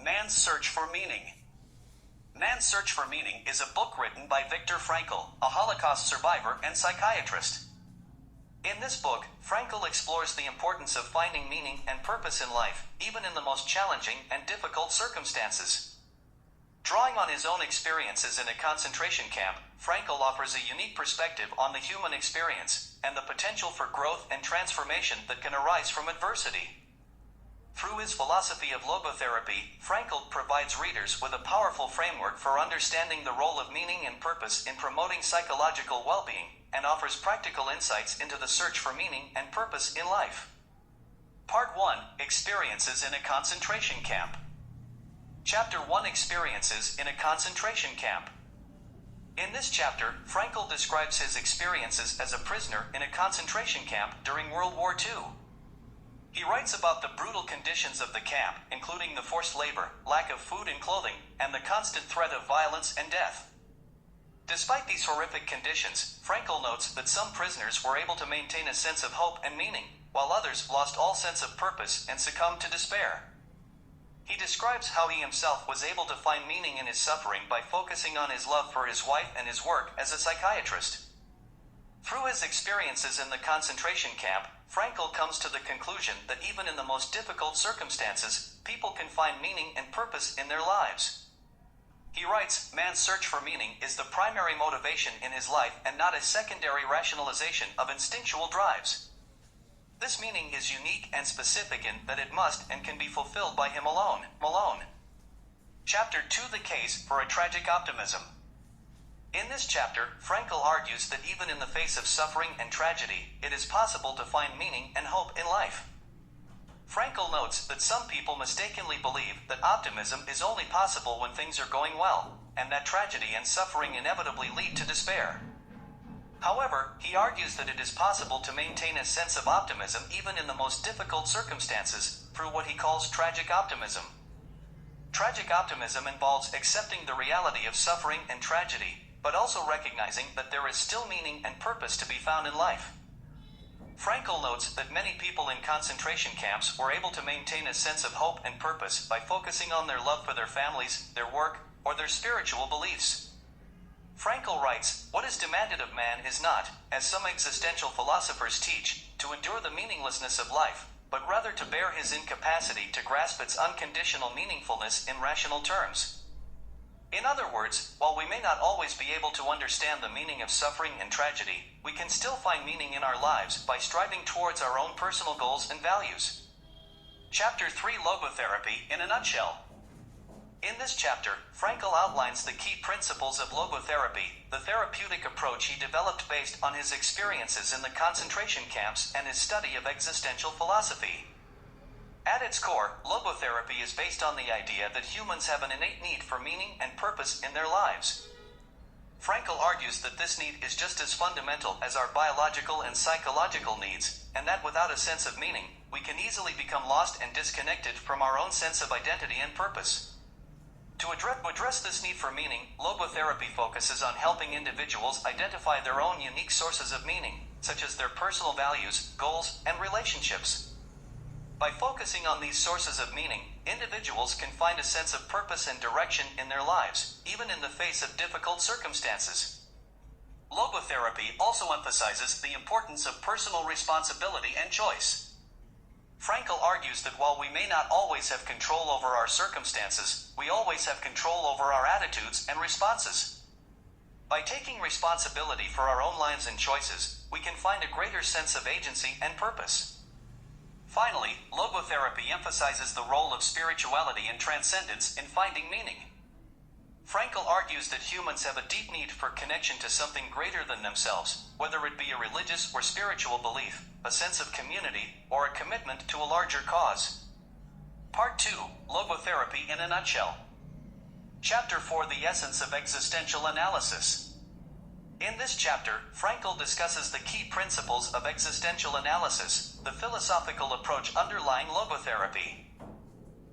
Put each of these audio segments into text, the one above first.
Man's Search for Meaning. Man's Search for Meaning is a book written by Viktor Frankl, a Holocaust survivor and psychiatrist. In this book, Frankl explores the importance of finding meaning and purpose in life, even in the most challenging and difficult circumstances. Drawing on his own experiences in a concentration camp, Frankl offers a unique perspective on the human experience and the potential for growth and transformation that can arise from adversity. Through his philosophy of logotherapy, Frankl provides readers with a powerful framework for understanding the role of meaning and purpose in promoting psychological well-being, and offers practical insights into the search for meaning and purpose in life. Part 1. Experiences in a concentration camp. Chapter 1. Experiences in a concentration camp. In this chapter, Frankl describes his experiences as a prisoner in a concentration camp during World War II. He writes about the brutal conditions of the camp, including the forced labor, lack of food and clothing, and the constant threat of violence and death. Despite these horrific conditions, Frankl notes that some prisoners were able to maintain a sense of hope and meaning, while others lost all sense of purpose and succumbed to despair. He describes how he himself was able to find meaning in his suffering by focusing on his love for his wife and his work as a psychiatrist. Through his experiences in the concentration camp, Frankl comes to the conclusion that even in the most difficult circumstances, people can find meaning and purpose in their lives. He writes, "Man's search for meaning is the primary motivation in his life and not a secondary rationalization of instinctual drives. This meaning is unique and specific in that it must and can be fulfilled by him alone." Chapter 2. The Case for a Tragic Optimism. In this chapter, Frankl argues that even in the face of suffering and tragedy, it is possible to find meaning and hope in life. Frankl notes that some people mistakenly believe that optimism is only possible when things are going well, and that tragedy and suffering inevitably lead to despair. However, he argues that it is possible to maintain a sense of optimism even in the most difficult circumstances, through what he calls tragic optimism. Tragic optimism involves accepting the reality of suffering and tragedy, but also recognizing that there is still meaning and purpose to be found in life. Frankl notes that many people in concentration camps were able to maintain a sense of hope and purpose by focusing on their love for their families, their work, or their spiritual beliefs. Frankl writes, "What is demanded of man is not, as some existential philosophers teach, to endure the meaninglessness of life, but rather to bear his incapacity to grasp its unconditional meaningfulness in rational terms." In other words, while we may not always be able to understand the meaning of suffering and tragedy, we can still find meaning in our lives by striving towards our own personal goals and values. Chapter 3. Logotherapy in a nutshell. In this chapter, Frankl outlines the key principles of logotherapy, the therapeutic approach he developed based on his experiences in the concentration camps and his study of existential philosophy. At its core, logotherapy is based on the idea that humans have an innate need for meaning and purpose in their lives. Frankl argues that this need is just as fundamental as our biological and psychological needs, and that without a sense of meaning, we can easily become lost and disconnected from our own sense of identity and purpose. To address this need for meaning, logotherapy focuses on helping individuals identify their own unique sources of meaning, such as their personal values, goals, and relationships. By focusing on these sources of meaning, individuals can find a sense of purpose and direction in their lives, even in the face of difficult circumstances. Logotherapy also emphasizes the importance of personal responsibility and choice. Frankl argues that while we may not always have control over our circumstances, we always have control over our attitudes and responses. By taking responsibility for our own lives and choices, we can find a greater sense of agency and purpose. Finally, logotherapy emphasizes the role of spirituality and transcendence in finding meaning. Frankl argues that humans have a deep need for connection to something greater than themselves, whether it be a religious or spiritual belief, a sense of community, or a commitment to a larger cause. Part 2. Logotherapy in a nutshell. Chapter 4. The Essence of Existential Analysis. In this chapter, Frankl discusses the key principles of existential analysis, the philosophical approach underlying logotherapy.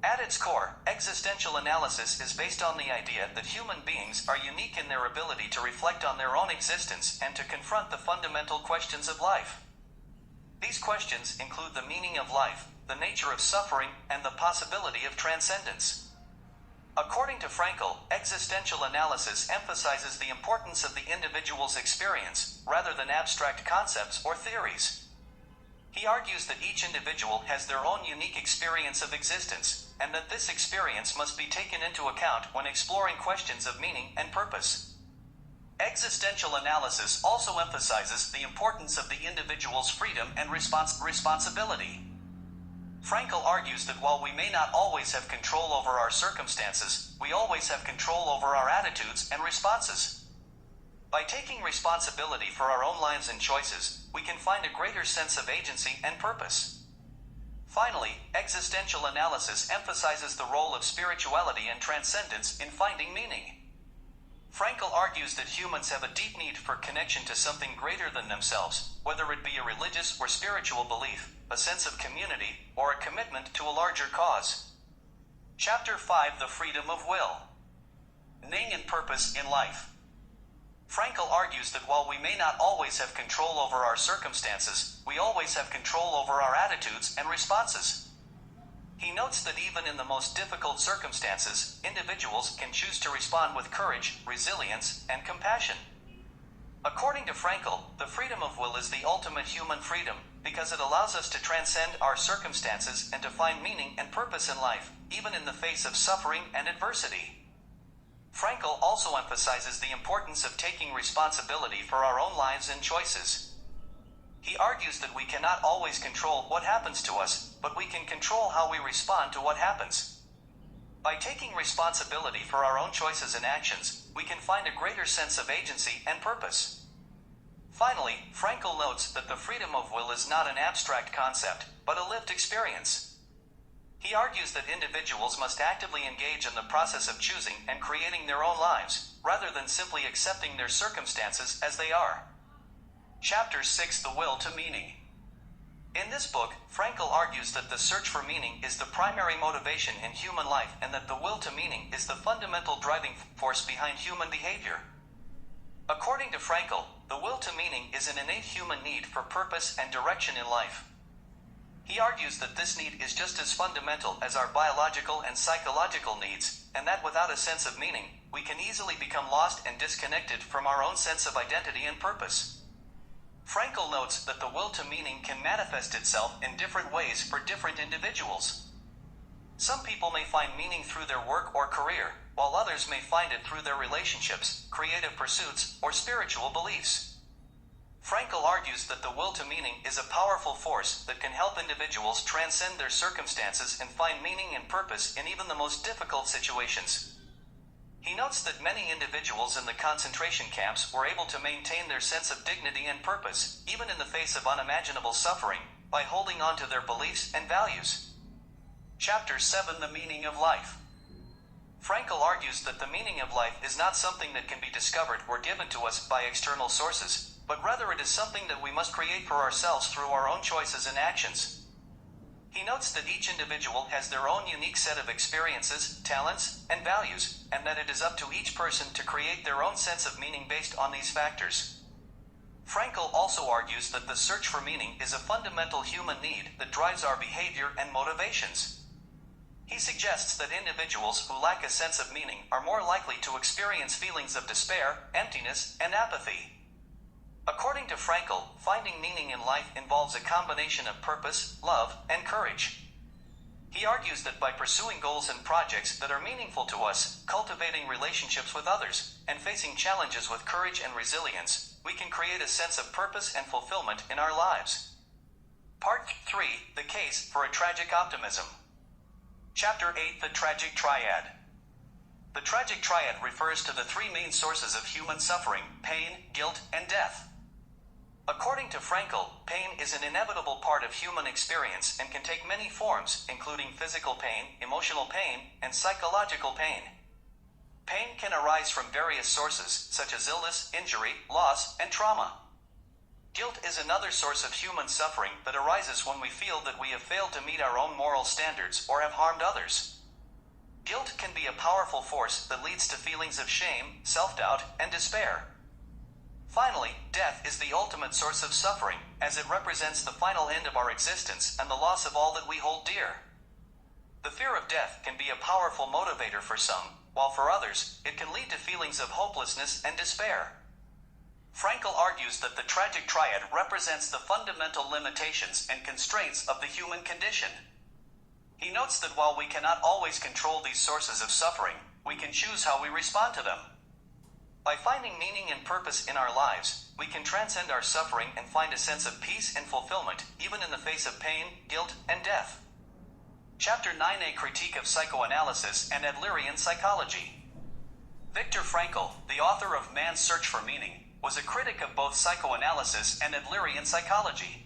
At its core, existential analysis is based on the idea that human beings are unique in their ability to reflect on their own existence and to confront the fundamental questions of life. These questions include the meaning of life, the nature of suffering, and the possibility of transcendence. According to Frankl, existential analysis emphasizes the importance of the individual's experience, rather than abstract concepts or theories. He argues that each individual has their own unique experience of existence, and that this experience must be taken into account when exploring questions of meaning and purpose. Existential analysis also emphasizes the importance of the individual's freedom and responsibility. Frankl argues that while we may not always have control over our circumstances, we always have control over our attitudes and responses. By taking responsibility for our own lives and choices, we can find a greater sense of agency and purpose. Finally, existential analysis emphasizes the role of spirituality and transcendence in finding meaning. Frankl argues that humans have a deep need for connection to something greater than themselves, whether it be a religious or spiritual belief, a sense of community, or a commitment to a larger cause. Chapter 5: The Freedom of Will. Meaning and Purpose in Life. Frankl argues that while we may not always have control over our circumstances, we always have control over our attitudes and responses. He notes that even in the most difficult circumstances, individuals can choose to respond with courage, resilience, and compassion. According to Frankl, the freedom of will is the ultimate human freedom, because it allows us to transcend our circumstances and to find meaning and purpose in life, even in the face of suffering and adversity. Frankl also emphasizes the importance of taking responsibility for our own lives and choices. He argues that we cannot always control what happens to us, but we can control how we respond to what happens. By taking responsibility for our own choices and actions, we can find a greater sense of agency and purpose. Finally, Frankl notes that the freedom of will is not an abstract concept, but a lived experience. He argues that individuals must actively engage in the process of choosing and creating their own lives, rather than simply accepting their circumstances as they are. Chapter 6: The Will to Meaning. In this book, Frankl argues that the search for meaning is the primary motivation in human life and that the will to meaning is the fundamental driving force behind human behavior. According to Frankl, the will to meaning is an innate human need for purpose and direction in life. He argues that this need is just as fundamental as our biological and psychological needs, and that without a sense of meaning, we can easily become lost and disconnected from our own sense of identity and purpose. Frankl notes that the will to meaning can manifest itself in different ways for different individuals. Some people may find meaning through their work or career, while others may find it through their relationships, creative pursuits, or spiritual beliefs. Frankl argues that the will to meaning is a powerful force that can help individuals transcend their circumstances and find meaning and purpose in even the most difficult situations. He notes that many individuals in the concentration camps were able to maintain their sense of dignity and purpose, even in the face of unimaginable suffering, by holding on to their beliefs and values. Chapter 7: The Meaning of Life. Frankl argues that the meaning of life is not something that can be discovered or given to us by external sources, but rather it is something that we must create for ourselves through our own choices and actions. He notes that each individual has their own unique set of experiences, talents, and values, and that it is up to each person to create their own sense of meaning based on these factors. Frankl also argues that the search for meaning is a fundamental human need that drives our behavior and motivations. He suggests that individuals who lack a sense of meaning are more likely to experience feelings of despair, emptiness, and apathy. According to Frankl, finding meaning in life involves a combination of purpose, love, and courage. He argues that by pursuing goals and projects that are meaningful to us, cultivating relationships with others, and facing challenges with courage and resilience, we can create a sense of purpose and fulfillment in our lives. Part 3: The Case for a Tragic Optimism. Chapter 8: The Tragic Triad. The tragic triad refers to the three main sources of human suffering: pain, guilt, and death. According to Frankl, pain is an inevitable part of human experience and can take many forms, including physical pain, emotional pain, and psychological pain. Pain can arise from various sources, such as illness, injury, loss, and trauma. Guilt is another source of human suffering that arises when we feel that we have failed to meet our own moral standards or have harmed others. Guilt can be a powerful force that leads to feelings of shame, self-doubt, and despair. Finally, death is the ultimate source of suffering, as it represents the final end of our existence and the loss of all that we hold dear. The fear of death can be a powerful motivator for some, while for others, it can lead to feelings of hopelessness and despair. Frankl argues that the tragic triad represents the fundamental limitations and constraints of the human condition. He notes that while we cannot always control these sources of suffering, we can choose how we respond to them. By finding meaning and purpose in our lives, we can transcend our suffering and find a sense of peace and fulfillment, even in the face of pain, guilt, and death. Chapter 9: A Critique of Psychoanalysis and Adlerian Psychology. Viktor Frankl, the author of Man's Search for Meaning, was a critic of both psychoanalysis and Adlerian psychology.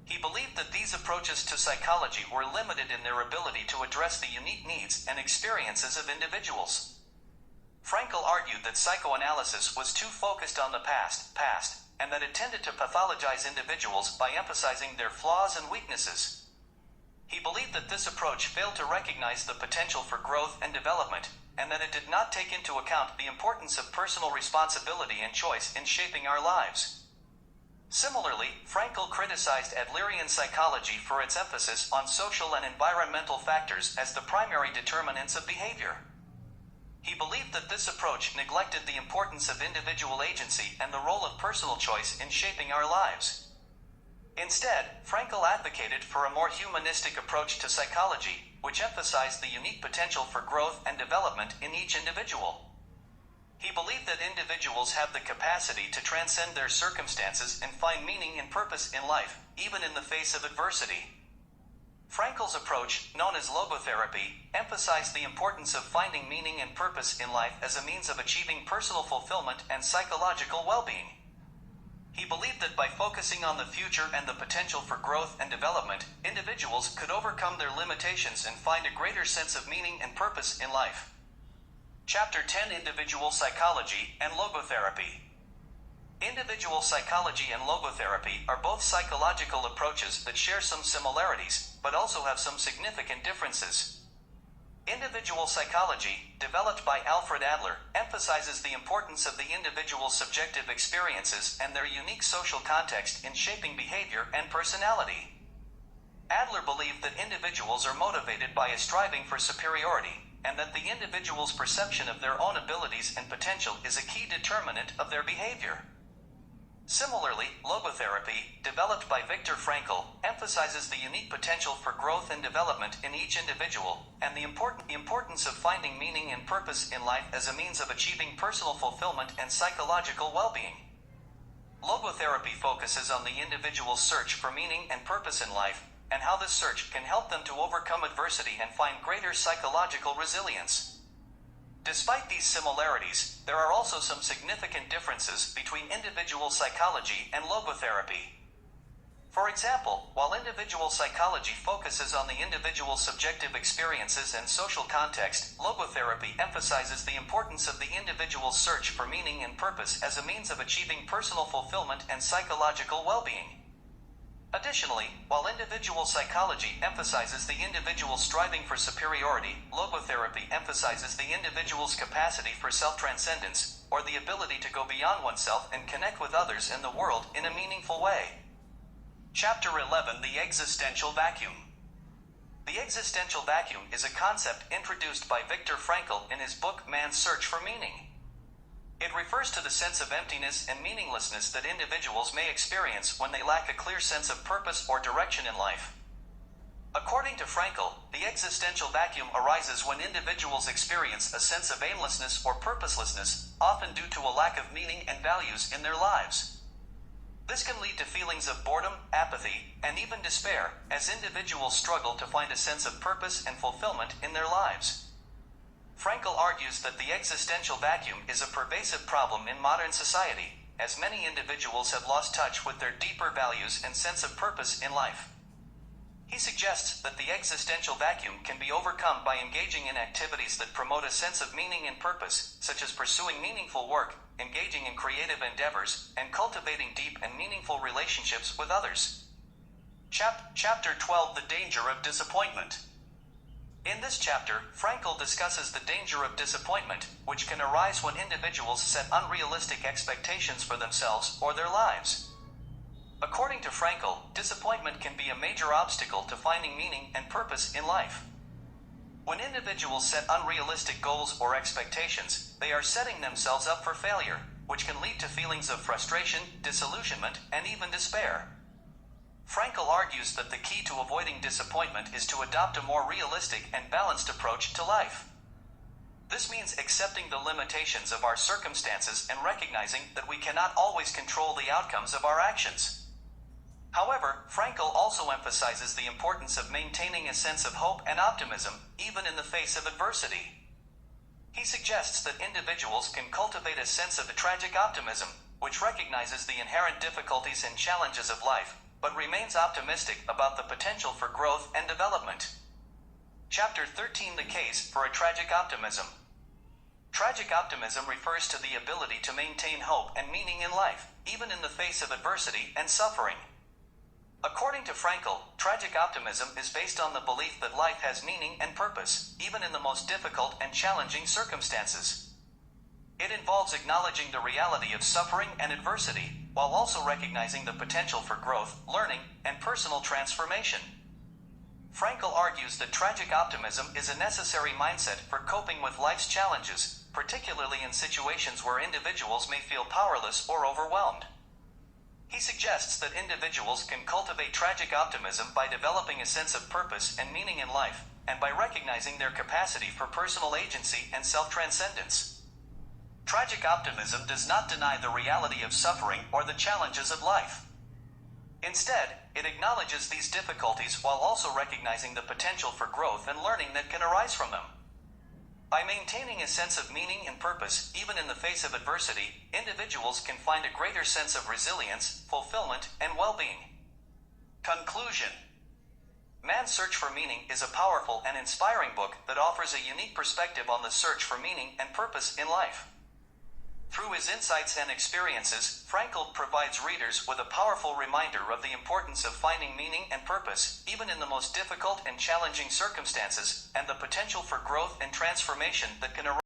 He believed that these approaches to psychology were limited in their ability to address the unique needs and experiences of individuals. Frankl argued that psychoanalysis was too focused on the past, and that it tended to pathologize individuals by emphasizing their flaws and weaknesses. He believed that this approach failed to recognize the potential for growth and development, and that it did not take into account the importance of personal responsibility and choice in shaping our lives. Similarly, Frankl criticized Adlerian psychology for its emphasis on social and environmental factors as the primary determinants of behavior. He believed that this approach neglected the importance of individual agency and the role of personal choice in shaping our lives. Instead, Frankl advocated for a more humanistic approach to psychology, which emphasized the unique potential for growth and development in each individual. He believed that individuals have the capacity to transcend their circumstances and find meaning and purpose in life, even in the face of adversity. Frankl's approach, known as logotherapy, emphasized the importance of finding meaning and purpose in life as a means of achieving personal fulfillment and psychological well-being. He believed that by focusing on the future and the potential for growth and development, individuals could overcome their limitations and find a greater sense of meaning and purpose in life. Chapter 10: Individual Psychology and Logotherapy. Individual psychology and logotherapy are both psychological approaches that share some similarities, but also have some significant differences. Individual psychology, developed by Alfred Adler, emphasizes the importance of the individual's subjective experiences and their unique social context in shaping behavior and personality. Adler believed that individuals are motivated by a striving for superiority, and that the individual's perception of their own abilities and potential is a key determinant of their behavior. Similarly, logotherapy, developed by Viktor Frankl, emphasizes the unique potential for growth and development in each individual, and the importance of finding meaning and purpose in life as a means of achieving personal fulfillment and psychological well-being. Logotherapy focuses on the individual's search for meaning and purpose in life, and how this search can help them to overcome adversity and find greater psychological resilience. Despite these similarities, there are also some significant differences between individual psychology and logotherapy. For example, while individual psychology focuses on the individual's subjective experiences and social context, logotherapy emphasizes the importance of the individual's search for meaning and purpose as a means of achieving personal fulfillment and psychological well-being. Additionally, while individual psychology emphasizes the individual's striving for superiority, logotherapy emphasizes the individual's capacity for self-transcendence, or the ability to go beyond oneself and connect with others in the world in a meaningful way. Chapter 11: The Existential Vacuum. The existential vacuum is a concept introduced by Viktor Frankl in his book Man's Search for Meaning. It refers to the sense of emptiness and meaninglessness that individuals may experience when they lack a clear sense of purpose or direction in life. According to Frankl, the existential vacuum arises when individuals experience a sense of aimlessness or purposelessness, often due to a lack of meaning and values in their lives. This can lead to feelings of boredom, apathy, and even despair, as individuals struggle to find a sense of purpose and fulfillment in their lives. Frankl argues that the existential vacuum is a pervasive problem in modern society, as many individuals have lost touch with their deeper values and sense of purpose in life. He suggests that the existential vacuum can be overcome by engaging in activities that promote a sense of meaning and purpose, such as pursuing meaningful work, engaging in creative endeavors, and cultivating deep and meaningful relationships with others. Chapter 12: The Danger of Disappointment. In this chapter, Frankl discusses the danger of disappointment, which can arise when individuals set unrealistic expectations for themselves or their lives. According to Frankl, disappointment can be a major obstacle to finding meaning and purpose in life. When individuals set unrealistic goals or expectations, they are setting themselves up for failure, which can lead to feelings of frustration, disillusionment, and even despair. Frankl argues that the key to avoiding disappointment is to adopt a more realistic and balanced approach to life. This means accepting the limitations of our circumstances and recognizing that we cannot always control the outcomes of our actions. However, Frankl also emphasizes the importance of maintaining a sense of hope and optimism, even in the face of adversity. He suggests that individuals can cultivate a sense of tragic optimism, which recognizes the inherent difficulties and challenges of life, but remains optimistic about the potential for growth and development. Chapter 13: The Case for a Tragic Optimism. Tragic optimism refers to the ability to maintain hope and meaning in life, even in the face of adversity and suffering. According to Frankl, tragic optimism is based on the belief that life has meaning and purpose, even in the most difficult and challenging circumstances. It involves acknowledging the reality of suffering and adversity, while also recognizing the potential for growth, learning, and personal transformation. Frankl argues that tragic optimism is a necessary mindset for coping with life's challenges, particularly in situations where individuals may feel powerless or overwhelmed. He suggests that individuals can cultivate tragic optimism by developing a sense of purpose and meaning in life, and by recognizing their capacity for personal agency and self-transcendence. Tragic optimism does not deny the reality of suffering or the challenges of life. Instead, it acknowledges these difficulties while also recognizing the potential for growth and learning that can arise from them. By maintaining a sense of meaning and purpose, even in the face of adversity, individuals can find a greater sense of resilience, fulfillment, and well-being. Conclusion: Man's Search for Meaning is a powerful and inspiring book that offers a unique perspective on the search for meaning and purpose in life. Through his insights and experiences, Frankl provides readers with a powerful reminder of the importance of finding meaning and purpose, even in the most difficult and challenging circumstances, and the potential for growth and transformation that can arise.